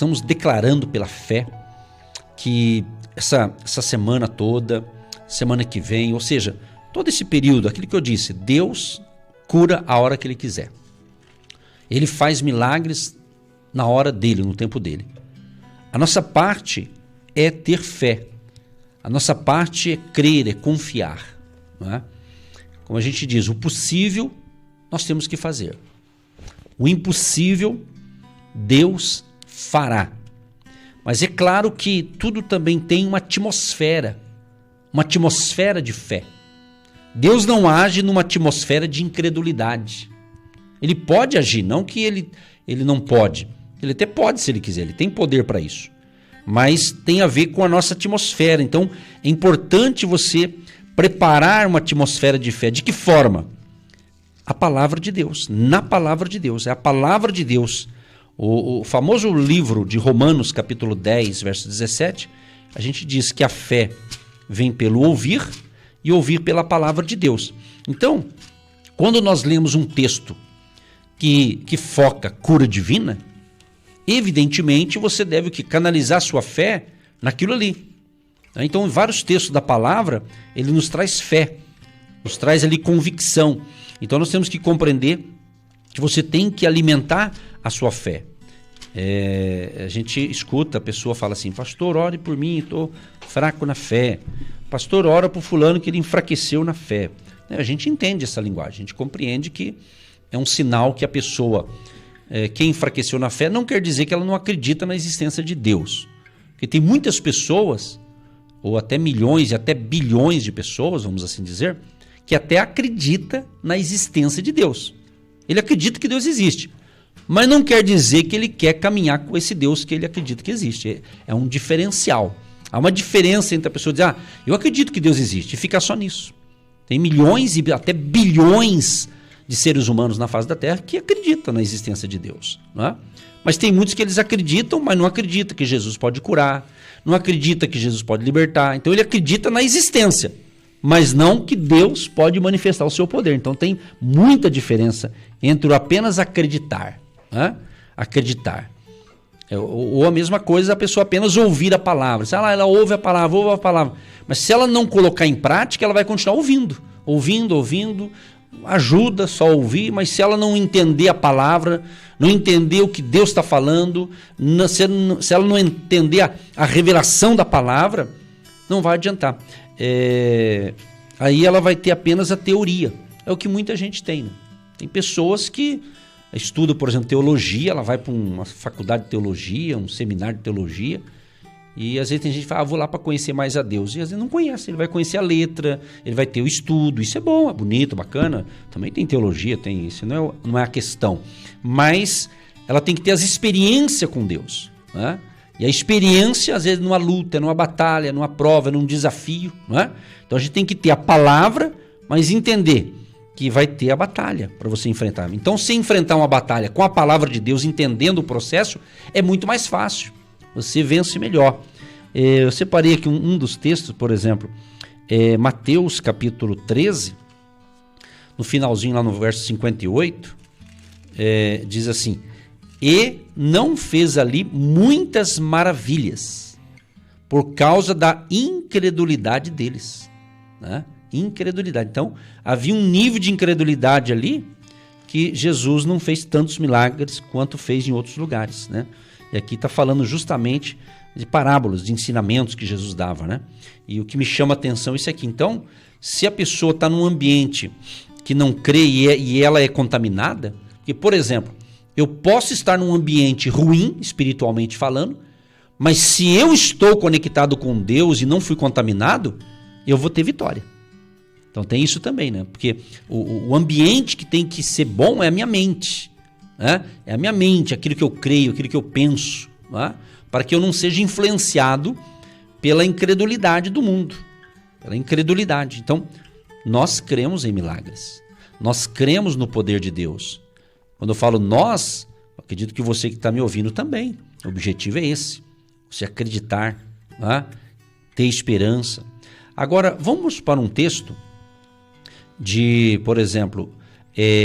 estamos declarando pela fé que essa semana toda, semana que vem, ou seja, todo esse período, aquilo que eu disse, Deus cura a hora que Ele quiser. Ele faz milagres na hora dele, no tempo dele. A nossa parte é ter fé. A nossa parte é crer, é confiar. Não é? Como a gente diz, o possível nós temos que fazer. O impossível Deus fará. Mas é claro que tudo também tem uma atmosfera de fé. Deus não age numa atmosfera de incredulidade. Ele pode agir, não que ele não pode. Ele até pode se ele quiser, ele tem poder para isso. Mas tem a ver com a nossa atmosfera. Então é importante você preparar uma atmosfera de fé. De que forma? A palavra de Deus, na palavra de Deus. É a palavra de Deus. O famoso livro de Romanos, capítulo 10, verso 17, a gente diz que a fé vem pelo ouvir e ouvir pela palavra de Deus. Então, quando nós lemos um texto que foca cura divina, evidentemente você deve canalizar sua fé naquilo ali. Então, em vários textos da palavra, ele nos traz fé, nos traz ali convicção. Então, nós temos que compreender que você tem que alimentar a sua fé. A gente escuta, a pessoa fala assim, pastor, ore por mim, estou fraco na fé. Pastor, ora por fulano que ele enfraqueceu na fé. A gente entende essa linguagem, a gente compreende que é um sinal que a pessoa, quem enfraqueceu na fé, não quer dizer que ela não acredita na existência de Deus. Porque tem muitas pessoas, ou até milhões e até bilhões de pessoas, vamos assim dizer, que até acredita na existência de Deus. Ele acredita que Deus existe, mas não quer dizer que ele quer caminhar com esse Deus que ele acredita que existe. É um diferencial. Há uma diferença entre a pessoa dizer, eu acredito que Deus existe, e ficar só nisso. Tem milhões e até bilhões de seres humanos na face da Terra que acreditam na existência de Deus. Não é? Mas tem muitos que eles acreditam, mas não acreditam que Jesus pode curar, não acredita que Jesus pode libertar. Então ele acredita na existência, mas não que Deus pode manifestar o seu poder. Então tem muita diferença entre o apenas acreditar. Né? Acreditar. Ou a mesma coisa, a pessoa apenas ouvir a palavra. Se ela ouve a palavra, mas se ela não colocar em prática, ela vai continuar ouvindo, ajuda só a ouvir, mas se ela não entender a palavra, não entender o que Deus está falando, se ela não entender a revelação da palavra, não vai adiantar. Aí ela vai ter apenas a teoria. É o que muita gente tem. Né? Tem pessoas que estudam, por exemplo, teologia, ela vai para uma faculdade de teologia, um seminário de teologia, e às vezes tem gente que fala, vou lá para conhecer mais a Deus. E às vezes não conhece, ele vai conhecer a letra, ele vai ter o estudo, isso é bom, é bonito, bacana. Também tem teologia, tem isso, não é a questão. Mas ela tem que ter as experiências com Deus. Né? E a experiência, às vezes, numa luta, numa batalha, numa prova, num desafio. Né? Então a gente tem que ter a palavra, mas entender que vai ter a batalha para você enfrentar. Então, se enfrentar uma batalha com a palavra de Deus, entendendo o processo, é muito mais fácil. Você vence melhor. Eu separei aqui um dos textos, por exemplo, Mateus capítulo 13, no finalzinho lá no verso 58, diz assim, e não fez ali muitas maravilhas por causa da incredulidade deles. Né? Incredulidade. Então, havia um nível de incredulidade ali que Jesus não fez tantos milagres quanto fez em outros lugares, né? E aqui está falando justamente de parábolas, de ensinamentos que Jesus dava, né? E o que me chama a atenção é isso aqui. Então, se a pessoa está num ambiente que não crê e ela é contaminada, porque, por exemplo, eu posso estar num ambiente ruim, espiritualmente falando, mas se eu estou conectado com Deus e não fui contaminado, eu vou ter vitória. Então tem isso também, né? Porque o ambiente que tem que ser bom é a minha mente. Né? É a minha mente, aquilo que eu creio, aquilo que eu penso. Né? Para que eu não seja influenciado pela incredulidade do mundo. Pela incredulidade. Então, nós cremos em milagres. Nós cremos no poder de Deus. Quando eu falo nós, acredito que você que está me ouvindo também. O objetivo é esse. Você acreditar, né? Ter esperança. Agora, vamos para um texto de, por exemplo,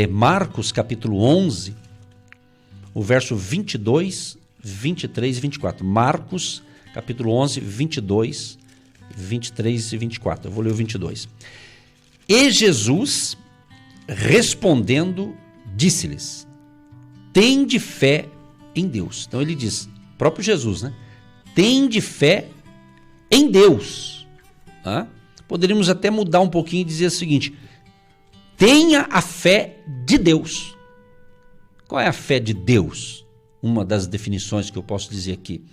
Marcos capítulo 11, o verso 22, 23 e 24. Marcos, capítulo 11, 22, 23 e 24. Eu vou ler o 22. E Jesus, respondendo, disse-lhes: tende fé em Deus. Então ele diz, próprio Jesus, né? Tende fé em Deus. Poderíamos até mudar um pouquinho e dizer o seguinte: tenha a fé de Deus. Qual é a fé de Deus? Uma das definições que eu posso dizer aqui.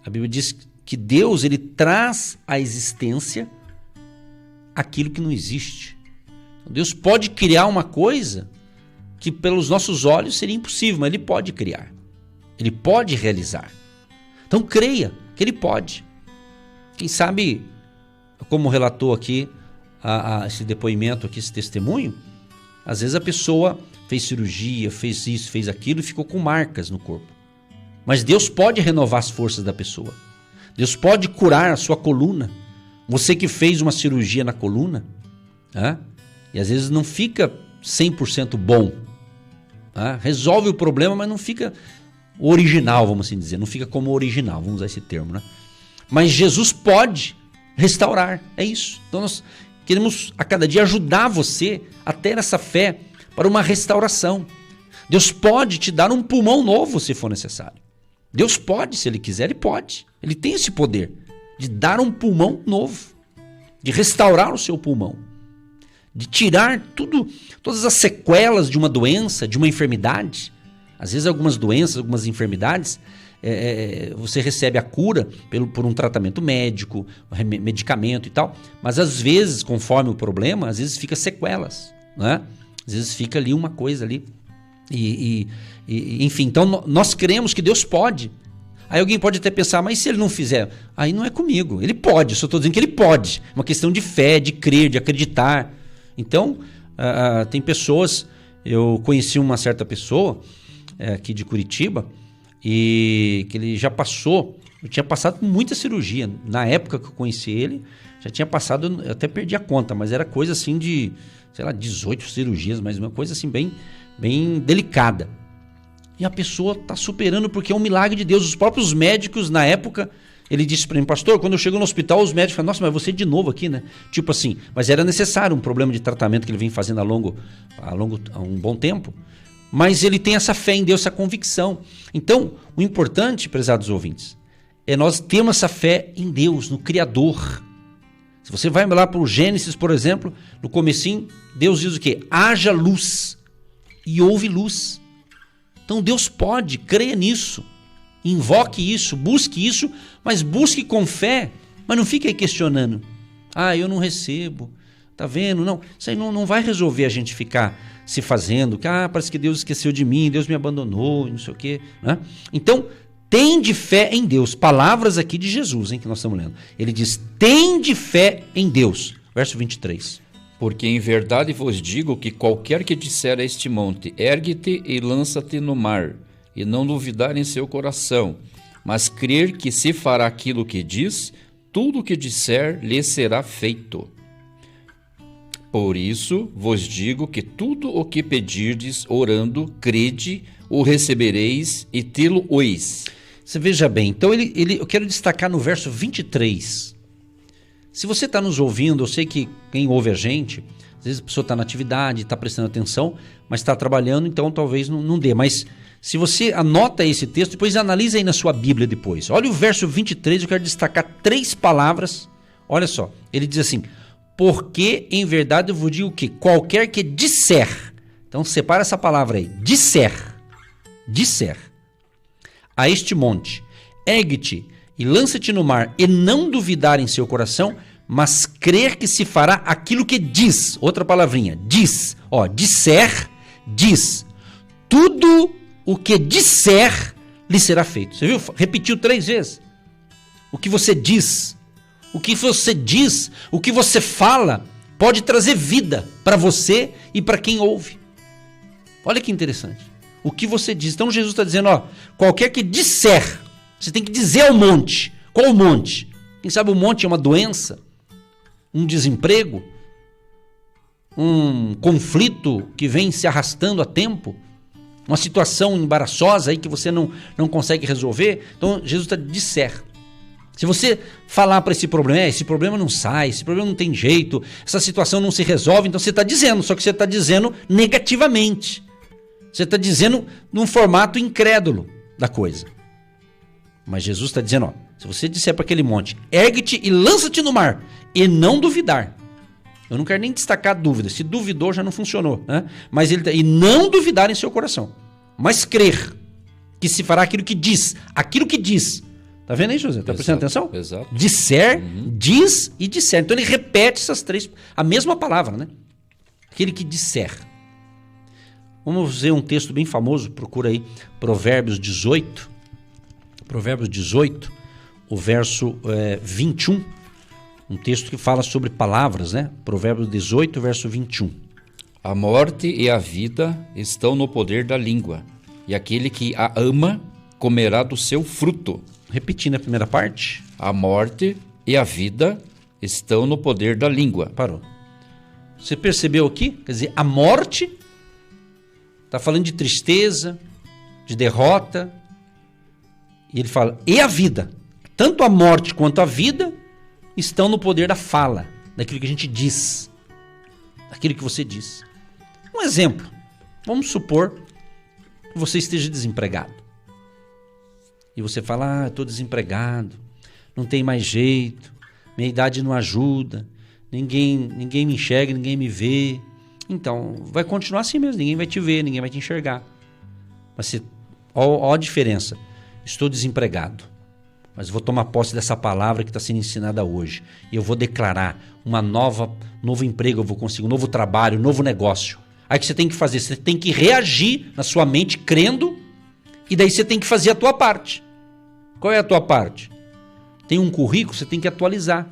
A Bíblia diz que Deus, ele traz à existência aquilo que não existe. Deus pode criar uma coisa que pelos nossos olhos seria impossível, mas ele pode criar. Ele pode realizar. Então creia que ele pode. Quem sabe, como relatou aqui esse depoimento, aqui, esse testemunho, às vezes a pessoa fez cirurgia, fez isso, fez aquilo e ficou com marcas no corpo. Mas Deus pode renovar as forças da pessoa. Deus pode curar a sua coluna. Você que fez uma cirurgia na coluna, e às vezes não fica 100% bom. Resolve o problema, mas não fica original, vamos assim dizer. Não fica como original, vamos usar esse termo, né? Mas Jesus pode restaurar, é isso. Então nós queremos a cada dia ajudar você a ter essa fé para uma restauração. Deus pode te dar um pulmão novo se for necessário. Deus pode, se Ele quiser, Ele pode. Ele tem esse poder de dar um pulmão novo, de restaurar o seu pulmão, de tirar todas as sequelas de uma doença, de uma enfermidade. Às vezes algumas doenças, algumas enfermidades, você recebe a cura por um tratamento médico, medicamento e tal, mas às vezes, conforme o problema, às vezes fica sequelas, né? Às vezes fica ali uma coisa ali, enfim, então nós cremos que Deus pode. Aí alguém pode até pensar, mas se ele não fizer? Aí não é comigo, ele pode, só estou dizendo que ele pode, é uma questão de fé, de crer, de acreditar. Então, tem pessoas, eu conheci uma certa pessoa aqui de Curitiba, e que ele já passou, eu tinha passado por muita cirurgia, na época que eu conheci ele, já tinha passado, eu até perdi a conta, mas era coisa assim de, sei lá, 18 cirurgias, mas uma coisa assim bem delicada. E a pessoa está superando porque é um milagre de Deus. Os próprios médicos na época, ele disse para mim, pastor, quando eu chego no hospital, os médicos falam, nossa, mas você de novo aqui, né? Tipo assim, mas era necessário um problema de tratamento que ele vem fazendo há um bom tempo. Mas ele tem essa fé em Deus, essa convicção. Então, o importante, prezados ouvintes, é nós termos essa fé em Deus, no Criador. Se você vai lá para o Gênesis, por exemplo, no comecinho, Deus diz o quê? Haja luz e houve luz. Então Deus pode, creia nisso, invoque isso, busque isso, mas busque com fé, mas não fique aí questionando. Eu não recebo, tá vendo? Não, isso aí não vai resolver a gente ficar se fazendo, parece que Deus esqueceu de mim, Deus me abandonou, não sei o quê, né? Então, tende fé em Deus. Palavras aqui de Jesus, que nós estamos lendo. Ele diz, tende fé em Deus. Verso 23. Porque em verdade vos digo que qualquer que disser a este monte, ergue-te e lança-te no mar, e não duvidar em seu coração, mas crer que se fará aquilo que diz, tudo o que disser lhe será feito. Por isso vos digo que tudo o que pedirdes orando, crede, o recebereis e tê-lo-ois. Você veja bem, então eu quero destacar no verso 23. Se você está nos ouvindo, eu sei que quem ouve a gente, às vezes a pessoa está na atividade, está prestando atenção, mas está trabalhando, então talvez não dê. Mas se você anota esse texto, depois analisa aí na sua Bíblia depois. Olha o verso 23, eu quero destacar 3 palavras. Olha só, ele diz assim, porque em verdade eu vos digo que qualquer que disser, então separa essa palavra aí, disser a este monte, ergue-te e lança-te no mar, e não duvidar em seu coração, mas crer que se fará aquilo que diz. Outra palavrinha, diz. Disser, diz. Tudo o que disser lhe será feito. Você viu? Repetiu 3 vezes. O que você diz, o que você fala, pode trazer vida para você e para quem ouve. Olha que interessante. O que você diz. Então Jesus está dizendo, qualquer que disser, você tem que dizer ao monte. Qual o monte? Quem sabe o monte é uma doença, um desemprego, um conflito que vem se arrastando há tempo. uma situação embaraçosa aí que você não consegue resolver. Então Jesus está disser. Se você falar para esse problema não sai, esse problema não tem jeito, essa situação não se resolve, então você está dizendo, só que você está dizendo negativamente. Você está dizendo num formato incrédulo da coisa. Mas Jesus está dizendo, ó, se você disser para aquele monte, ergue-te e lança-te no mar, e não duvidar. Eu não quero nem destacar a dúvida, se duvidou já não funcionou, né? Mas e não duvidar em seu coração, mas crer que se fará aquilo que diz. Tá vendo aí, José? Tá prestando atenção? Exato. Disser, diz e disser. Então ele repete essas três, a mesma palavra, né? Aquele que disser. Vamos ver um texto bem famoso, procura aí, Provérbios 18. Provérbios 18, o verso 21. Um texto que fala sobre palavras, né? Provérbios 18, verso 21. A morte e a vida estão no poder da língua, e aquele que a ama comerá do seu fruto. Repetindo a primeira parte. A morte e a vida estão no poder da língua. Parou. Você percebeu aqui? Quer dizer, a morte está falando de tristeza, de derrota. E ele fala, e a vida. Tanto a morte quanto a vida estão no poder da fala, daquilo que a gente diz. Daquilo que você diz. Um exemplo. Vamos supor que você esteja desempregado. E você fala, estou desempregado, não tem mais jeito, minha idade não ajuda, ninguém me enxerga, ninguém me vê. Então, vai continuar assim mesmo, ninguém vai te ver, ninguém vai te enxergar. Mas ó a diferença, estou desempregado, mas vou tomar posse dessa palavra que está sendo ensinada hoje. E eu vou declarar novo emprego, eu vou conseguir um novo trabalho, um novo negócio. Aí o que você tem que fazer? Você tem que reagir na sua mente crendo, e daí você tem que fazer a tua parte. Qual é a tua parte? Tem um currículo, você tem que atualizar.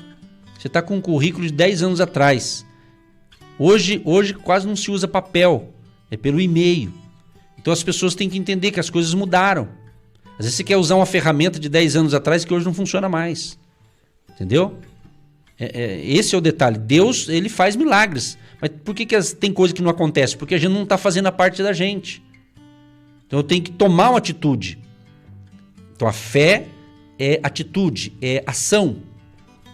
Você está com um currículo de 10 anos atrás. Hoje quase não se usa papel, é pelo e-mail. Então as pessoas têm que entender que as coisas mudaram. Às vezes você quer usar uma ferramenta de 10 anos atrás que hoje não funciona mais. Entendeu? Esse é o detalhe. Deus, ele faz milagres. Mas por que tem coisa que não acontece? Porque a gente não está fazendo a parte da gente. Então eu tenho que tomar uma atitude. Então a fé é atitude, é ação,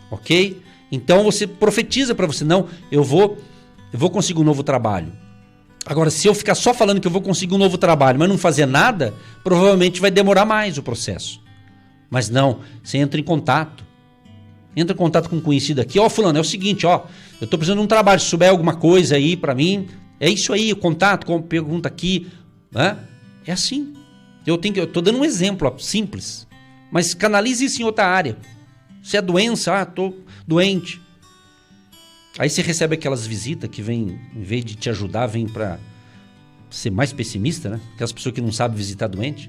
ok? Então você profetiza para você, não, eu vou conseguir um novo trabalho. Agora, se eu ficar só falando que eu vou conseguir um novo trabalho, mas não fazer nada, provavelmente vai demorar mais o processo. Mas não, você entra em contato com um conhecido aqui, ó, fulano, é o seguinte, ó, eu tô precisando de um trabalho, se souber alguma coisa aí para mim, é isso aí, o contato, pergunta aqui, né? É assim. Eu tô dando um exemplo ó, simples, mas canalize isso em outra área. Se é doença, tô doente. Aí você recebe aquelas visitas que vem, em vez de te ajudar, vem para ser mais pessimista, né? Aquelas pessoas que não sabem visitar doente.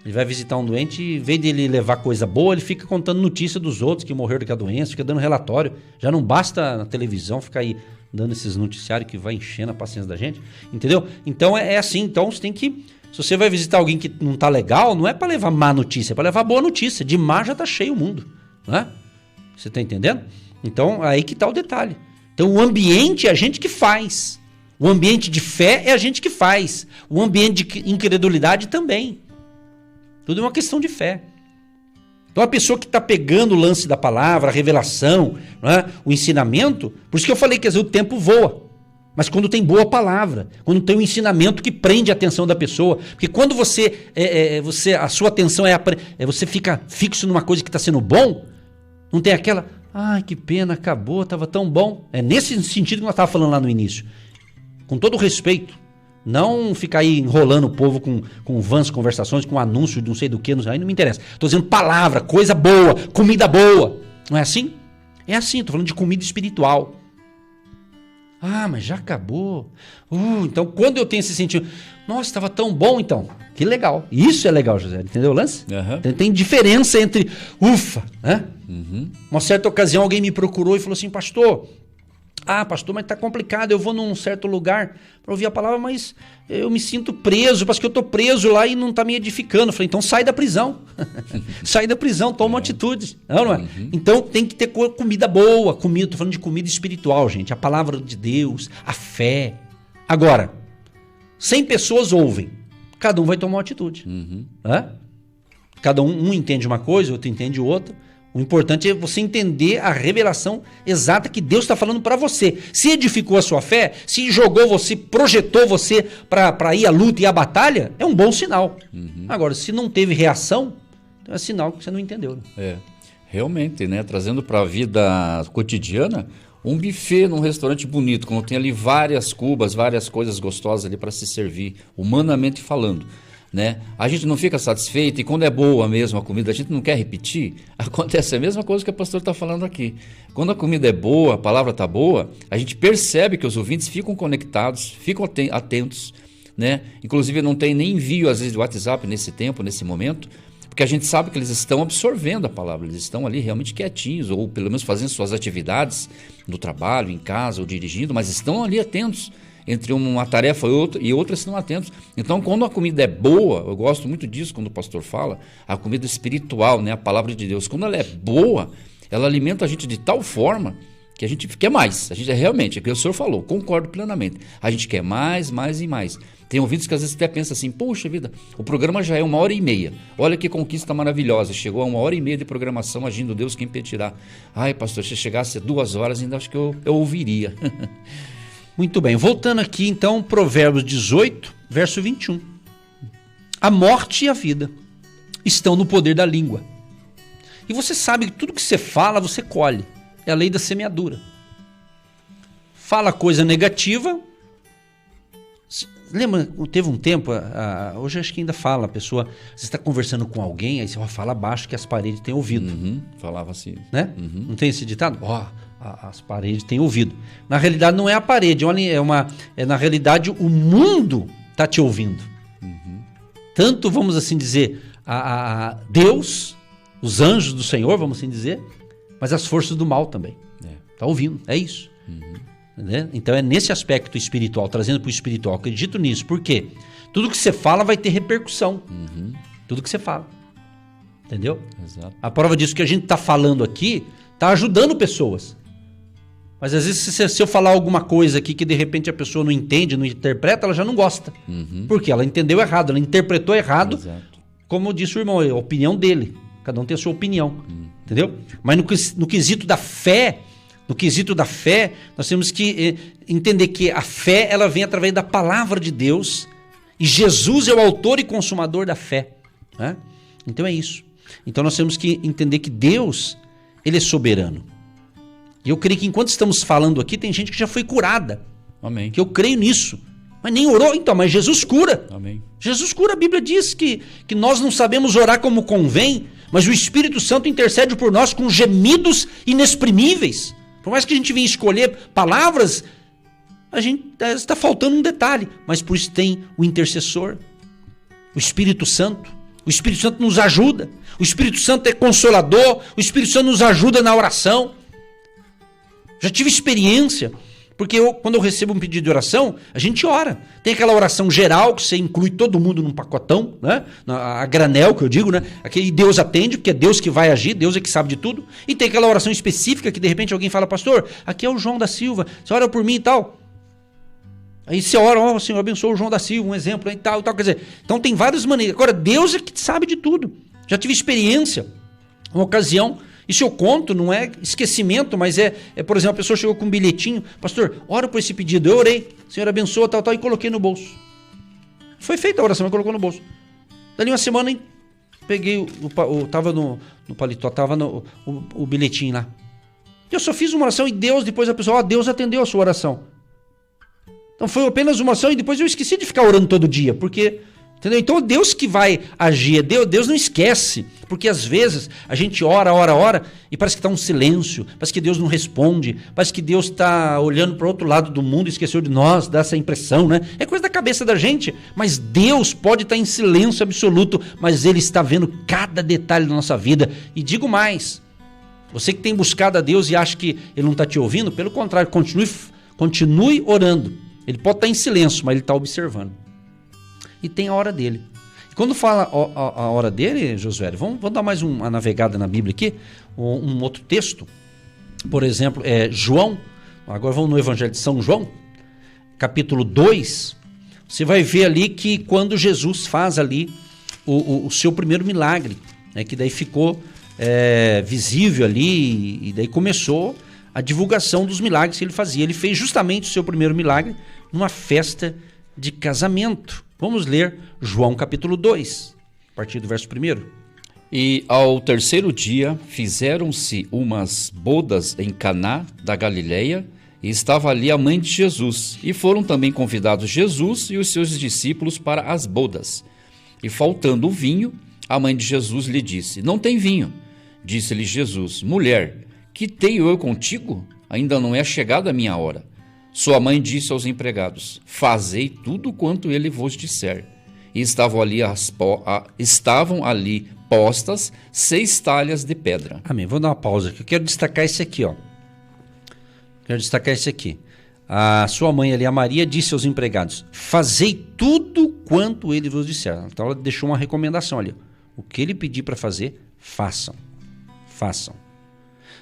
Ele vai visitar um doente e, em vez de ele levar coisa boa, ele fica contando notícia dos outros que morreram daquela doença, fica dando relatório. Já não basta na televisão ficar aí dando esses noticiários que vai enchendo a paciência da gente, entendeu? Então é assim, então você tem que... Se você vai visitar alguém que não tá legal, não é para levar má notícia, é para levar boa notícia. De má já tá cheio o mundo, né? Você tá entendendo? Então, aí que tá o detalhe. Então, o ambiente é a gente que faz. O ambiente de fé é a gente que faz. O ambiente de incredulidade também. Tudo é uma questão de fé. Então, a pessoa que está pegando o lance da palavra, a revelação, né, o ensinamento, por isso que eu falei que às vezes o tempo voa. Mas quando tem boa palavra, quando tem um ensinamento que prende a atenção da pessoa, porque quando a sua atenção você fica fixo numa coisa que está sendo bom, não tem aquela, ai que pena, acabou, estava tão bom. É nesse sentido que nós estávamos falando lá no início. Com todo respeito, não ficar aí enrolando o povo com vãs conversações, com anúncios de não sei do que, aí não me interessa. Estou dizendo palavra, coisa boa, comida boa. Não é assim? É assim, estou falando de comida espiritual. Ah, mas já acabou. Então, quando eu tenho esse sentido, nossa, estava tão bom então. Que legal. Isso é legal, José. Entendeu o lance? Uhum. Tem diferença entre ufa, né? Uhum. Uma certa ocasião alguém me procurou e falou assim, pastor, mas tá complicado, eu vou num certo lugar para ouvir a palavra, mas eu me sinto preso, parece que eu tô preso lá e não tá me edificando. Eu falei, então sai da prisão. Sai da prisão, toma uma atitude. Não é? Uhum. Então tem que ter comida boa, tô falando de comida espiritual, gente. A palavra de Deus, a fé. Agora, 100 pessoas ouvem. cada um vai tomar uma atitude. Né? Cada um entende uma coisa, outro entende outra. O importante é você entender a revelação exata que Deus está falando para você. Se edificou a sua fé, se jogou você, projetou você para ir à luta e à batalha, é um bom sinal. Agora, se não teve reação, então é sinal que você não entendeu. Né? Realmente, né? Trazendo para a vida cotidiana, um buffet num restaurante bonito, quando tem ali várias cubas, várias coisas gostosas ali para se servir, humanamente falando. Né? A gente não fica satisfeito e quando é boa mesmo a comida, a gente não quer repetir. Acontece a mesma coisa que o pastor está falando aqui. Quando a comida é boa, a palavra está boa, a gente percebe que os ouvintes ficam conectados, ficam atentos, né? Inclusive não tem nem envio às vezes de WhatsApp nesse tempo, nesse momento, porque a gente sabe que eles estão absorvendo a palavra, eles estão ali realmente quietinhos, ou pelo menos fazendo suas atividades no trabalho, em casa ou dirigindo, mas estão ali atentos. Entre uma tarefa e outra estão atentos. Então, quando a comida é boa, eu gosto muito disso quando o pastor fala, a comida espiritual, né, a palavra de Deus, quando ela é boa, ela alimenta a gente de tal forma que a gente quer mais. A gente realmente, é o que o senhor falou, concordo plenamente. A gente quer mais, mais e mais. Tem ouvintes que às vezes até pensam assim, poxa vida, o programa já é 1h30. Olha que conquista maravilhosa, chegou a 1h30 de programação, agindo Deus, quem impedirá. Ai, pastor, se chegasse a 2 horas, ainda acho que eu ouviria. Muito bem, voltando aqui então, Provérbios 18, verso 21. A morte e a vida estão no poder da língua. E você sabe que tudo que você fala, você colhe. É a lei da semeadura. Fala coisa negativa. Lembra, teve um tempo, hoje acho que ainda fala, a pessoa, você está conversando com alguém, aí você fala baixo que as paredes têm ouvido. Falava assim. Né? Não tem esse ditado? As paredes têm ouvido. Na realidade não é a parede, na realidade o mundo está te ouvindo. Tanto, vamos assim dizer, a Deus, os anjos do Senhor, vamos assim dizer, mas as forças do mal também. Está ouvindo, é isso. Né? Então é nesse aspecto espiritual, trazendo para o espiritual, acredito nisso. Por quê? Tudo que você fala vai ter repercussão. Tudo que você fala. Entendeu? Exato. A prova disso que a gente está falando aqui está ajudando pessoas. Mas às vezes se eu falar alguma coisa aqui que de repente a pessoa não entende, não interpreta, ela já não gosta. Porque ela entendeu errado, ela interpretou errado. Exato. Como disse o irmão, a opinião dele. Cada um tem a sua opinião. Entendeu? Mas no quesito da fé, nós temos que entender que a fé ela vem através da palavra de Deus e Jesus é o autor e consumador da fé. Né? Então é isso. Então nós temos que entender que Deus, ele é soberano. E eu creio que enquanto estamos falando aqui, tem gente que já foi curada. Amém. Que eu creio nisso. Mas nem orou, então, mas Jesus cura. Amém. Jesus cura, a Bíblia diz que nós não sabemos orar como convém, mas o Espírito Santo intercede por nós com gemidos inexprimíveis. Por mais que a gente venha escolher palavras, a gente está faltando um detalhe. Mas por isso tem o intercessor, o Espírito Santo. O Espírito Santo nos ajuda. O Espírito Santo é consolador. O Espírito Santo nos ajuda na oração. Já tive experiência, porque quando eu recebo um pedido de oração, a gente ora. Tem aquela oração geral, que você inclui todo mundo num pacotão, né? A granel, que eu digo, né? Aqui Deus atende, porque é Deus que vai agir, Deus é que sabe de tudo. E tem aquela oração específica, que de repente alguém fala, pastor, aqui é o João da Silva, você ora por mim e tal. Aí você ora, Senhor, abençoa o João da Silva, um exemplo, e tal, quer dizer. Então tem várias maneiras. Agora, Deus é que sabe de tudo. Já tive experiência, uma ocasião. Isso eu conto, não é esquecimento, mas por exemplo, a pessoa chegou com um bilhetinho, pastor, ora por esse pedido, eu orei, Senhor abençoa, tal, e coloquei no bolso. Foi feita a oração, mas colocou no bolso. Dali uma semana, peguei, tava no paletó, tava o bilhetinho lá. Eu só fiz uma oração e Deus, depois a pessoa, Deus atendeu a sua oração. Então foi apenas uma oração e depois eu esqueci de ficar orando todo dia, porque... Entendeu? Então Deus que vai agir, Deus não esquece, porque às vezes a gente ora e parece que está um silêncio, parece que Deus não responde, parece que Deus está olhando para o outro lado do mundo e esqueceu de nós, dá essa impressão, né? É coisa da cabeça da gente, mas Deus pode estar em silêncio absoluto, mas Ele está vendo cada detalhe da nossa vida. E digo mais, você que tem buscado a Deus e acha que Ele não está te ouvindo, pelo contrário, continue orando. Ele pode estar em silêncio, mas Ele está observando. E tem a hora dele. E quando fala a hora dele, Josué, vamos dar mais uma navegada na Bíblia aqui, um outro texto. Por exemplo, João, agora vamos no Evangelho de São João, capítulo 2, você vai ver ali que quando Jesus faz ali o seu primeiro milagre, né, que daí ficou visível ali, e daí começou a divulgação dos milagres que ele fazia. Ele fez justamente o seu primeiro milagre numa festa de casamento. Vamos ler João capítulo 2, a partir do verso 1. E ao terceiro dia fizeram-se umas bodas em Caná da Galileia, e estava ali a mãe de Jesus. E foram também convidados Jesus e os seus discípulos para as bodas. E faltando o vinho, a mãe de Jesus lhe disse: Não tem vinho. Disse-lhe Jesus: Mulher, que tenho eu contigo? Ainda não é chegada a minha hora. Sua mãe disse aos empregados: Fazei tudo quanto ele vos disser. E estavam ali postas 6 talhas de pedra. Amém. Vou dar uma pausa aqui. Eu quero destacar esse aqui, ó. A sua mãe ali, a Maria, disse aos empregados: Fazei tudo quanto ele vos disser. Então ela deixou uma recomendação ali. O que ele pedir para fazer, façam. Façam.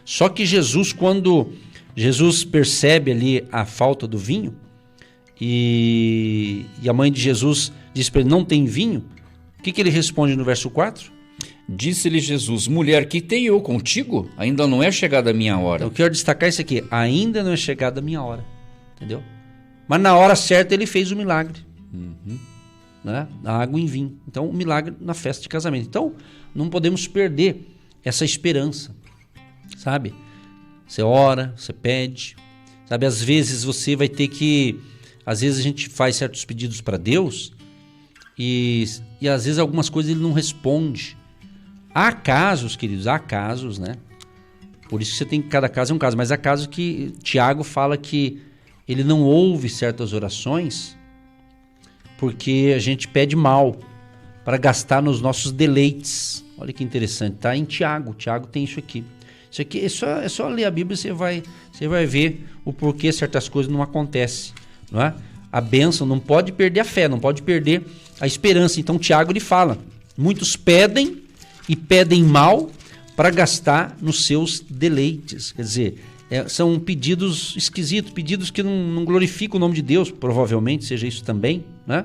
Só que Jesus, quando Jesus percebe ali a falta do vinho, e a mãe de Jesus diz para ele: Não tem vinho, o que ele responde no verso 4? Disse-lhe Jesus: Mulher, que tenho eu contigo? Ainda não é chegada a minha hora. Eu quero destacar isso aqui: ainda não é chegada a minha hora. Entendeu? Mas na hora certa ele fez o milagre. Né? A água em vinho. Então, o milagre na festa de casamento. Então, não podemos perder essa esperança. Sabe? Você ora, você pede. Sabe? Às vezes você vai ter que... Às vezes a gente faz certos pedidos para Deus e às vezes algumas coisas ele não responde. Há casos, queridos, né? Por isso que você tem que... Cada caso é um caso. Mas há casos que Tiago fala que ele não ouve certas orações porque a gente pede mal para gastar nos nossos deleites. Olha que interessante, tá? Em Tiago tem isso aqui. Isso aqui é só ler a Bíblia, você vai ver o porquê certas coisas não acontecem. Não é? A bênção não pode perder a fé, não pode perder a esperança. Então Tiago ele fala: muitos pedem e pedem mal para gastar nos seus deleites. Quer dizer, são pedidos esquisitos, pedidos que não glorificam o nome de Deus, provavelmente seja isso também, né?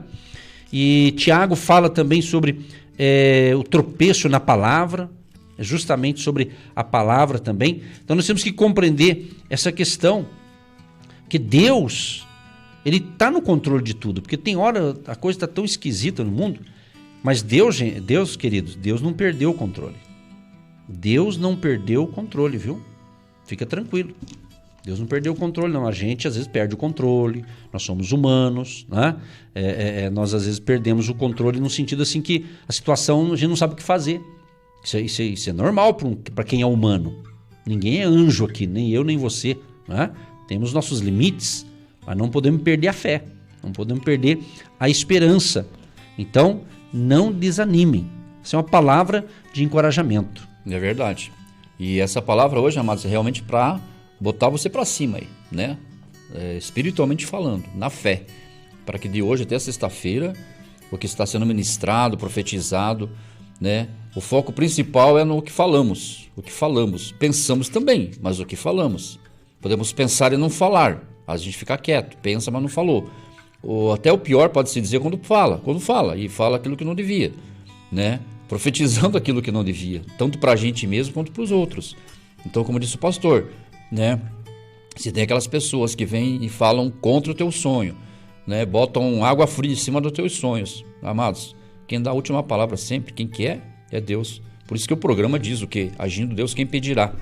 E Tiago fala também sobre o tropeço na palavra, justamente sobre a palavra também. Então nós temos que compreender essa questão, que Deus, ele está no controle de tudo, porque tem hora a coisa está tão esquisita no mundo, mas Deus, queridos, Deus não perdeu o controle. Deus não perdeu o controle, viu? Fica tranquilo. Deus não perdeu o controle, não. A gente às vezes perde o controle, nós somos humanos, né? Nós às vezes perdemos o controle no sentido assim que a situação a gente não sabe o que fazer. Isso é normal para quem é humano. Ninguém é anjo aqui, nem eu nem você, né? Temos nossos limites, mas não podemos perder a fé, não podemos perder a esperança. Então, não desanimem. Isso é uma palavra de encorajamento. É verdade. E essa palavra hoje, amados, é realmente para botar você para cima aí, né? Espiritualmente falando, na fé. Para que de hoje até sexta-feira, o que está sendo ministrado, profetizado, né? O foco principal é no que falamos. O que falamos. Pensamos também, mas o que falamos. Podemos pensar e não falar. A gente fica quieto, pensa, mas não falou. Ou até o pior pode-se dizer quando fala e fala aquilo que não devia, né? Profetizando aquilo que não devia, tanto para a gente mesmo quanto para os outros. Então, como disse o pastor, né? Se tem aquelas pessoas que vêm e falam contra o teu sonho, né? Botam água fria em cima dos teus sonhos. Amados, quem dá a última palavra sempre, quem quer, é Deus. Por isso que o programa diz o quê? Agindo Deus, quem pedirá?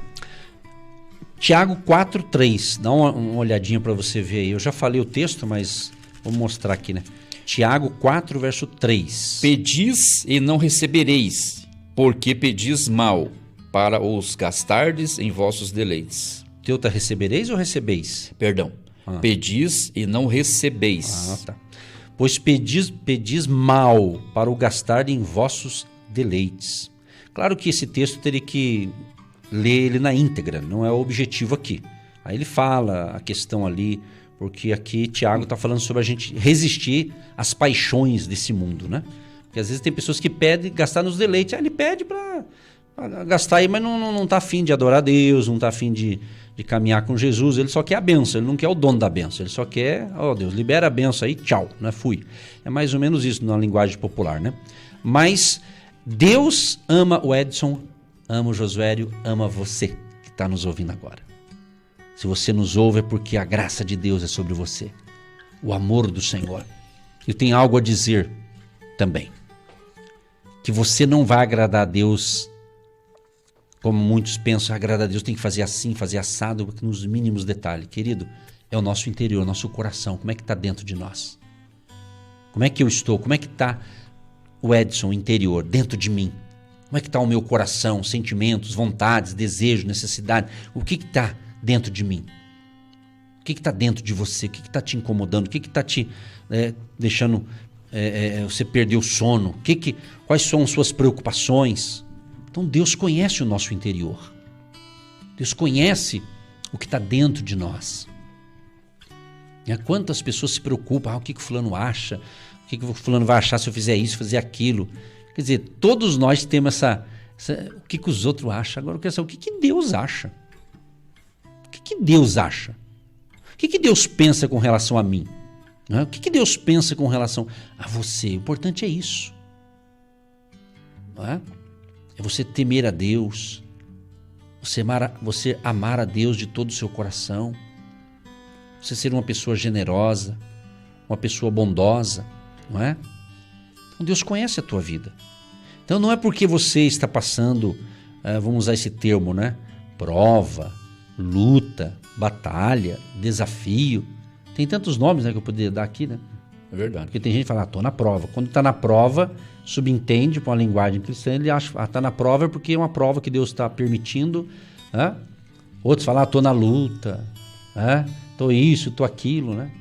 Tiago 4:3, dá uma olhadinha para você ver aí. Eu já falei o texto, mas vou mostrar aqui, né? Tiago 4, verso 3. Pedis e não recebereis, porque pedis mal, para os gastardes em vossos deleites. Teu tá recebereis ou recebeis? Perdão. Pedis e não recebeis. Tá. Pois pedis mal, para o gastar em vossos deleites. Claro que esse texto teria que ler ele na íntegra, não é o objetivo aqui. Aí ele fala a questão ali, porque aqui Tiago está falando sobre a gente resistir às paixões desse mundo, né? Porque às vezes tem pessoas que pedem gastar nos deleites. Ele pede para gastar aí, mas não tá afim de adorar a Deus, não tá afim de caminhar com Jesus, ele só quer a benção, ele não quer o dono da benção, ele só quer, Deus, libera a benção aí, tchau, né, fui. É mais ou menos isso na linguagem popular, né? Mas Deus ama o Edson, ama o Josuério, ama você que está nos ouvindo agora. Se você nos ouve é porque a graça de Deus é sobre você, o amor do Senhor. Eu tenho algo a dizer também, que você não vai agradar a Deus como muitos pensam, agradar a Deus tem que fazer assim, fazer assado, nos mínimos detalhes. Querido, é o nosso interior, nosso coração, como é que está dentro de nós? Como é que eu estou? Como é que está o Edson interior, dentro de mim? Como é que está o meu coração, sentimentos, vontades, desejos, necessidades? O que está dentro de mim? O que está dentro de você? O que está te incomodando? O que está te deixando você perder o sono? Quais são as suas preocupações? Então Deus conhece o nosso interior. Deus conhece o que está dentro de nós. Quantas pessoas se preocupam, o que o fulano acha? O que o fulano vai achar se eu fizer isso, fazer aquilo? Quer dizer, todos nós temos o que os outros acham. Agora eu quero saber o que Deus acha. O que Deus acha? O que Deus pensa com relação a mim? O que Deus pensa com relação a você? O importante é isso. Não é? É você temer a Deus, você amar a Deus de todo o seu coração, você ser uma pessoa generosa, uma pessoa bondosa, não é? Então Deus conhece a tua vida. Então não é porque você está passando, vamos usar esse termo, né? Prova, luta, batalha, desafio. Tem tantos nomes, né, que eu poderia dar aqui, né? É verdade. Porque tem gente que fala, tô na prova. Quando está na prova, subentende com a linguagem cristã, ele acha, tá na prova porque é uma prova que Deus está permitindo. Né? Outros falam, tô na luta, tô isso, tô aquilo, né?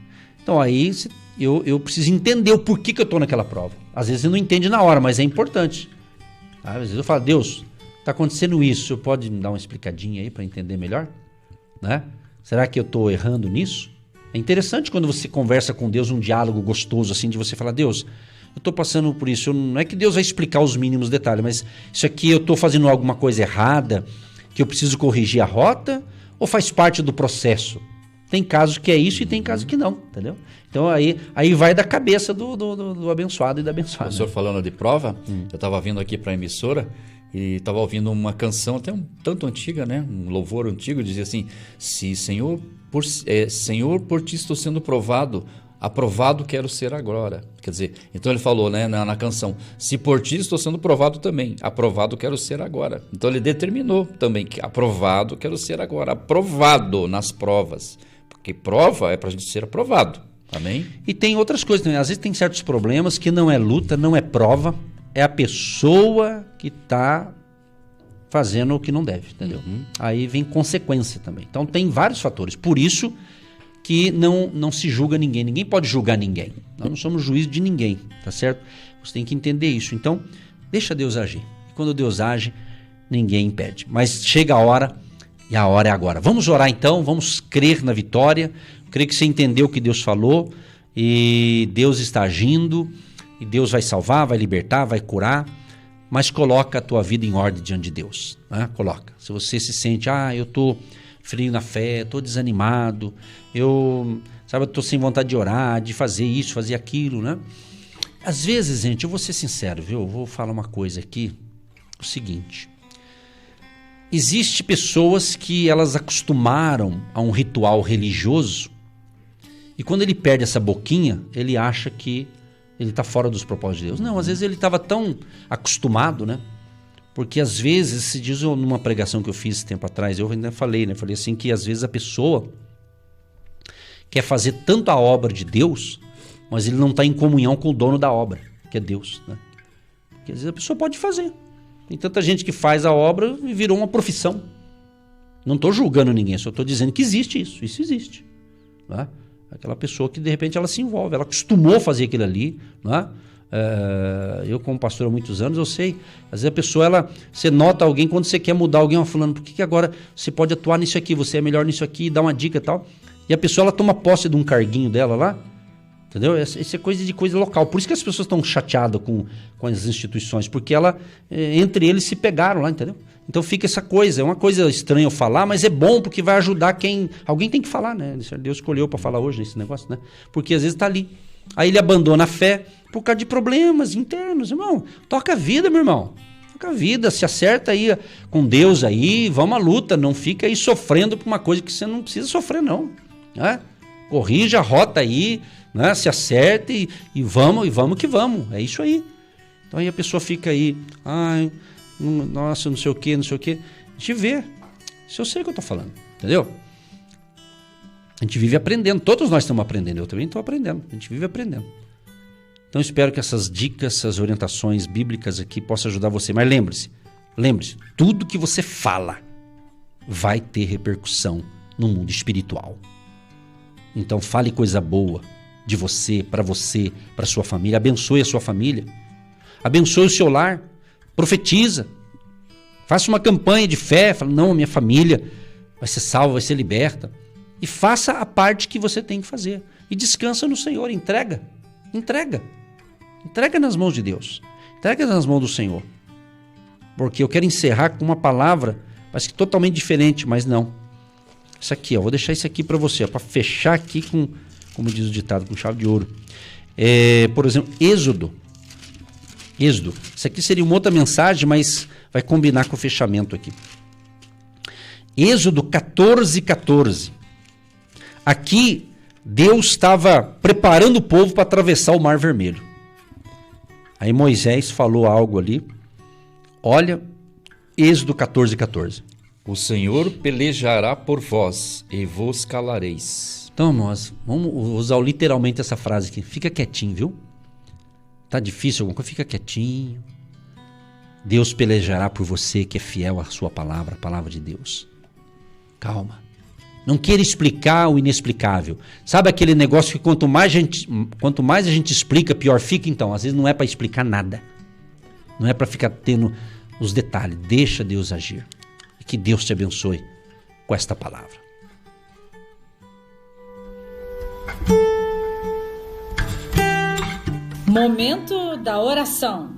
Então aí eu preciso entender o porquê que eu tô naquela prova. Às vezes você não entende na hora, mas é importante. Às vezes eu falo, Deus, tá acontecendo isso, o senhor pode me dar uma explicadinha aí para entender melhor? Né? Será que eu tô errando nisso? É interessante quando você conversa com Deus, um diálogo gostoso assim, de você falar, Deus, eu estou passando por isso. Não é que Deus vai explicar os mínimos detalhes, mas isso aqui eu estou fazendo alguma coisa errada, que eu preciso corrigir a rota, ou faz parte do processo? Tem casos que é isso e tem casos que não, entendeu? Então aí vai da cabeça do abençoado e da abençoada. O senhor falando de prova, eu estava vindo aqui para a emissora e estava ouvindo uma canção até um tanto antiga, né? Um louvor antigo, dizia assim, se Senhor, por ti estou sendo provado, aprovado quero ser agora. Quer dizer, então ele falou, né, na canção, se por ti estou sendo provado também, aprovado quero ser agora. Então ele determinou também que aprovado quero ser agora, aprovado nas provas, porque prova é para a gente ser aprovado. Amém? E tem outras coisas também, às vezes tem certos problemas que não é luta, não é prova, é a pessoa que está fazendo o que não deve, entendeu? Aí vem consequência também. Então tem vários fatores. Por isso que não se julga ninguém. Ninguém pode julgar ninguém. Nós não somos juiz de ninguém, tá certo? Você tem que entender isso. Então, deixa Deus agir. E quando Deus age, ninguém impede. Mas chega a hora, e a hora é agora. Vamos orar então, vamos crer na vitória. Creio que você entendeu o que Deus falou, e Deus está agindo, e Deus vai salvar, vai libertar, vai curar. Mas coloca a tua vida em ordem diante de Deus, né? Coloca. Se você se sente, eu estou frio na fé, estou desanimado, eu estou sem vontade de orar, de fazer isso, fazer aquilo, né? Às vezes, gente, eu vou ser sincero, viu? Eu vou falar uma coisa aqui, o seguinte. Existem pessoas que elas acostumaram a um ritual religioso e quando ele perde essa boquinha, ele acha que ele está fora dos propósitos de Deus. Não, às vezes ele estava tão acostumado, né? Porque às vezes, se diz numa pregação que eu fiz tempo atrás, eu ainda falei, né? Falei assim que às vezes a pessoa quer fazer tanto a obra de Deus, mas ele não está em comunhão com o dono da obra, que é Deus, né? Porque às vezes a pessoa pode fazer. Tem tanta gente que faz a obra e virou uma profissão. Não estou julgando ninguém, só estou dizendo que existe isso. Isso existe, né? Aquela pessoa que de repente ela se envolve, ela acostumou a fazer aquilo ali, né? Eu como pastor há muitos anos, eu sei, às vezes a pessoa, você nota alguém, quando você quer mudar alguém, falando, por que agora você pode atuar nisso aqui, você é melhor nisso aqui, dá uma dica e tal, e a pessoa ela toma posse de um carguinho dela lá, Entendeu? Isso é coisa local. Por isso que as pessoas estão chateadas com as instituições, porque entre eles se pegaram lá, entendeu? Então fica essa coisa. É uma coisa estranha eu falar, mas é bom porque vai ajudar quem... Alguém tem que falar, né? Deus escolheu para falar hoje esse negócio, né? Porque às vezes está ali. Aí ele abandona a fé por causa de problemas internos. Irmão, toca a vida, meu irmão. Toca a vida, se acerta aí com Deus aí, vamos à luta. Não fica aí sofrendo por uma coisa que você não precisa sofrer, não. Né? Corrija a rota aí, né? Se acerte e vamos que vamos. É isso aí. Então aí a pessoa fica aí, ai, nossa, não sei o que. A gente vê. Isso eu sei o que eu tô falando, entendeu? A gente vive aprendendo, todos nós estamos aprendendo, eu também estou aprendendo, a gente vive aprendendo. Então espero que essas dicas, essas orientações bíblicas aqui possam ajudar você. Mas lembre-se, tudo que você fala vai ter repercussão no mundo espiritual. Então fale coisa boa de você, para sua família, abençoe a sua família, abençoe o seu lar, profetiza, faça uma campanha de fé, fala, não, a minha família vai ser salva, vai ser liberta. E faça a parte que você tem que fazer. E descansa no Senhor, entrega nas mãos de Deus, entrega nas mãos do Senhor. Porque eu quero encerrar com uma palavra, parece que totalmente diferente, mas não. Isso aqui, ó, vou deixar isso aqui para você, para fechar aqui com, como diz o ditado, com chave de ouro. Por exemplo, Êxodo. Isso aqui seria uma outra mensagem, mas vai combinar com o fechamento aqui. Êxodo 14:14. Aqui, Deus estava preparando o povo para atravessar o Mar Vermelho. Aí Moisés falou algo ali. Olha, Êxodo 14:14. O Senhor pelejará por vós e vos calareis. Então, nós vamos usar literalmente essa frase aqui. Fica quietinho, viu? Tá difícil alguma coisa? Fica quietinho. Deus pelejará por você que é fiel à sua palavra, a palavra de Deus. Calma. Não queira explicar o inexplicável. Sabe aquele negócio que quanto mais a gente explica, pior fica? Então, às vezes não é para explicar nada. Não é para ficar tendo os detalhes. Deixa Deus agir. E que Deus te abençoe com esta palavra. Momento da oração.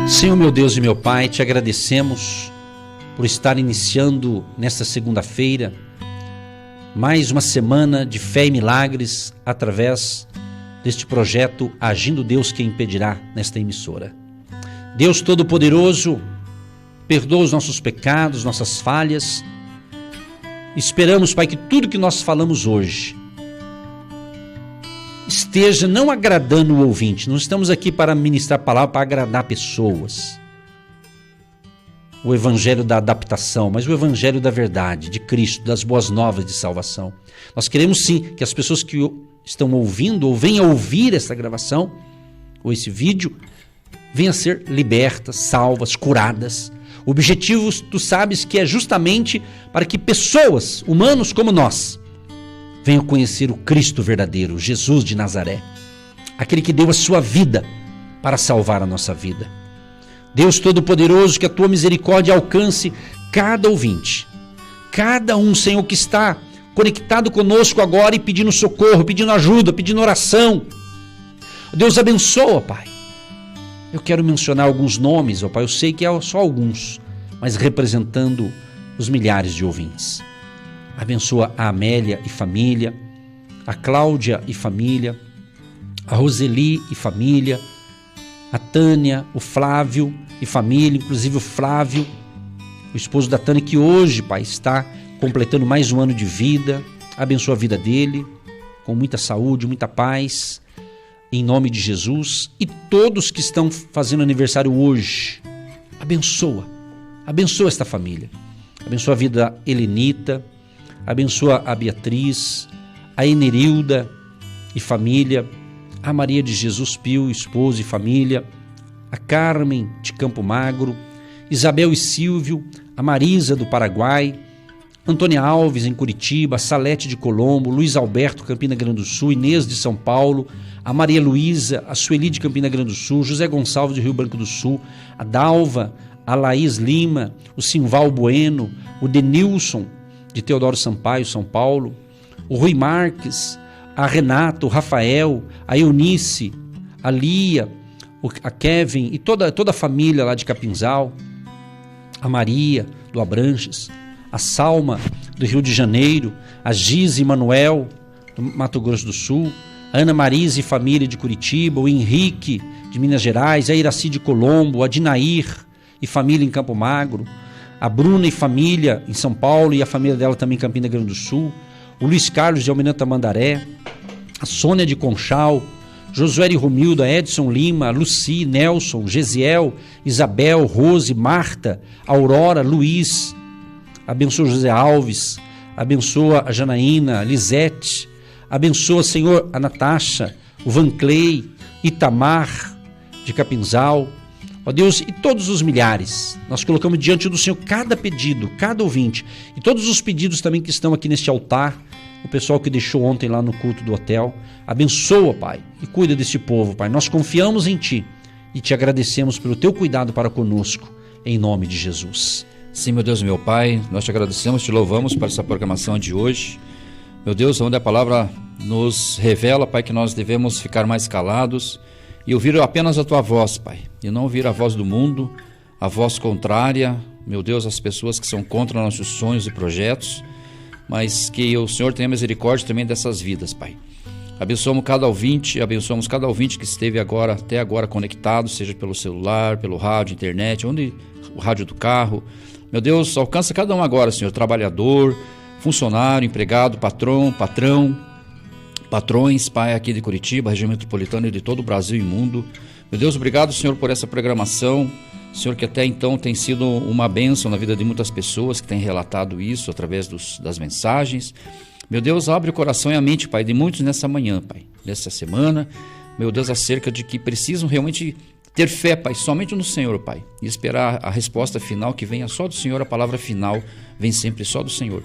Senhor, meu Deus e meu Pai, te agradecemos por estar iniciando nesta segunda-feira mais uma semana de fé e milagres através deste projeto Agindo Deus Quem Impedirá nesta emissora. Deus Todo-Poderoso, perdoa os nossos pecados, nossas falhas. Esperamos, Pai, que tudo que nós falamos hoje esteja não agradando o ouvinte. Não estamos aqui para ministrar a palavra para agradar pessoas. O evangelho da adaptação, mas o evangelho da verdade, de Cristo, das boas novas de salvação. Nós queremos sim que as pessoas que estão ouvindo ou venham ouvir essa gravação ou esse vídeo venham a ser libertas, salvas, curadas. O objetivo, tu sabes, que é justamente para que pessoas, humanos como nós, venham conhecer o Cristo verdadeiro, Jesus de Nazaré, aquele que deu a sua vida para salvar a nossa vida. Deus Todo-Poderoso, que a tua misericórdia alcance cada ouvinte, cada um, Senhor, que está conectado conosco agora e pedindo socorro, pedindo ajuda, pedindo oração. Deus abençoa, Pai. Eu quero mencionar alguns nomes, ó Pai, eu sei que é só alguns, mas representando os milhares de ouvintes. Abençoa a Amélia e família, a Cláudia e família, a Roseli e família, a Tânia, o Flávio e família, inclusive o Flávio, o esposo da Tânia, que hoje, Pai, está completando mais um ano de vida. Abençoa a vida dele, com muita saúde, muita paz, em nome de Jesus. E todos que estão fazendo aniversário hoje, abençoa esta família. Abençoa a vida da Helenita, abençoa a Beatriz, a Enerilda e família, a Maria de Jesus Pio, esposa e família, a Carmen de Campo Magro, Isabel e Silvio, a Marisa do Paraguai, Antônia Alves em Curitiba, a Salete de Colombo, Luiz Alberto, Campina Grande do Sul, Inês de São Paulo, a Maria Luísa, a Sueli de Campina Grande do Sul, José Gonçalves de Rio Branco do Sul, a Dalva, a Laís Lima, o Simval Bueno, o Denilson de Teodoro Sampaio, São Paulo, o Rui Marques, a Renata, o Rafael, a Eunice, a Lia, a Kevin e toda a família lá de Capinzal, a Maria do Abranches, a Salma do Rio de Janeiro, a Gize e Manuel do Mato Grosso do Sul, a Ana Marise e família de Curitiba, o Henrique de Minas Gerais, a Iraci de Colombo, a Dinair e família em Campo Magro, a Bruna e família em São Paulo e a família dela também em Campina Grande do Sul, o Luiz Carlos de Almirante Tamandaré, a Sônia de Conchal, Josué e Romilda, Edson Lima, Luci, Nelson, Gesiel, Isabel, Rose, Marta, Aurora, Luiz. Abençoa José Alves, abençoa a Janaína, Lisete, abençoa, Senhor, a Natasha, o Vanclei, Itamar de Capinzal. Ó Deus, e todos os milhares, nós colocamos diante do Senhor cada pedido, cada ouvinte, e todos os pedidos também que estão aqui neste altar, o pessoal que deixou ontem lá no culto do hotel. Abençoa, Pai, e cuida deste povo, Pai. Nós confiamos em Ti e Te agradecemos pelo Teu cuidado para conosco, em nome de Jesus. Sim, meu Deus e meu Pai, nós Te agradecemos, Te louvamos por essa programação de hoje. Meu Deus, onde a palavra nos revela, Pai, que nós devemos ficar mais calados e ouvir apenas a Tua voz, Pai, e não ouvir a voz do mundo, a voz contrária, meu Deus, as pessoas que são contra nossos sonhos e projetos, mas que o Senhor tenha misericórdia também dessas vidas, Pai. Abençoamos cada ouvinte que esteve até agora conectado, seja pelo celular, pelo rádio, internet, o rádio do carro. Meu Deus, alcança cada um agora, Senhor, trabalhador, funcionário, empregado, patrão, patrões, Pai, aqui de Curitiba, região metropolitana e de todo o Brasil e mundo. Meu Deus, obrigado, Senhor, por essa programação. Senhor, que até então tem sido uma bênção na vida de muitas pessoas que têm relatado isso através das mensagens. Meu Deus, abre o coração e a mente, Pai, de muitos nessa manhã, Pai, nessa semana. Meu Deus, acerca de que precisam realmente ter fé, Pai, somente no Senhor, Pai, e esperar a resposta final que venha só do Senhor. A palavra final vem sempre só do Senhor.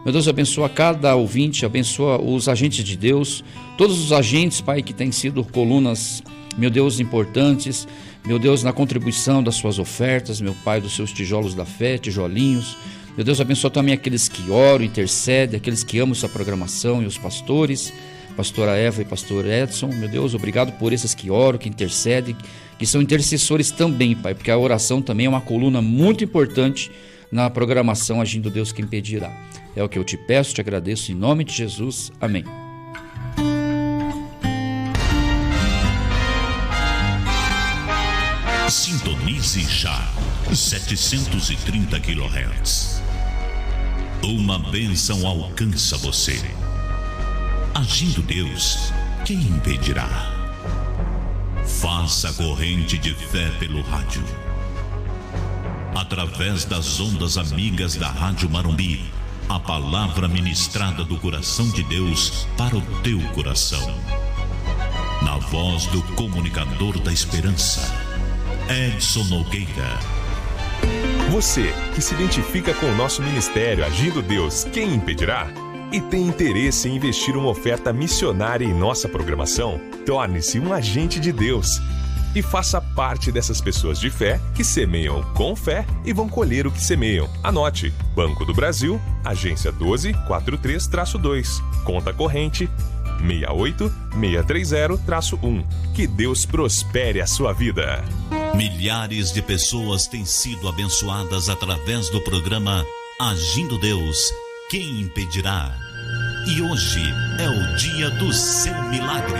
Meu Deus, abençoa cada ouvinte, abençoa os agentes de Deus, todos os agentes, Pai, que têm sido colunas, meu Deus, importantes, meu Deus, na contribuição das suas ofertas, meu Pai, dos seus tijolos da fé, tijolinhos. Meu Deus, abençoa também aqueles que oram, intercedem, aqueles que amam essa programação e os pastores, pastora Eva e pastor Edson. Meu Deus, obrigado por esses que oram, que intercedem, que são intercessores também, Pai, porque a oração também é uma coluna muito importante na programação Agindo Deus Quem Impedirá. É o que eu te peço, te agradeço em nome de Jesus. Amém. Sintonize já 730 kHz. Uma bênção alcança você. Agindo Deus, quem impedirá? Faça a corrente de fé pelo rádio. Através das ondas amigas da Rádio Marumbi, a palavra ministrada do coração de Deus para o teu coração. Na voz do comunicador da esperança, Edson Nogueira. Você que se identifica com o nosso ministério Agindo Deus, quem impedirá? E tem interesse em investir uma oferta missionária em nossa programação? Torne-se um agente de Deus e faça parte dessas pessoas de fé que semeiam com fé e vão colher o que semeiam. Anote: Banco do Brasil, agência 1243-2, conta corrente 68630-1. Que Deus prospere a sua vida. Milhares de pessoas têm sido abençoadas através do programa Agindo Deus, quem impedirá? E hoje é o dia do seu milagre.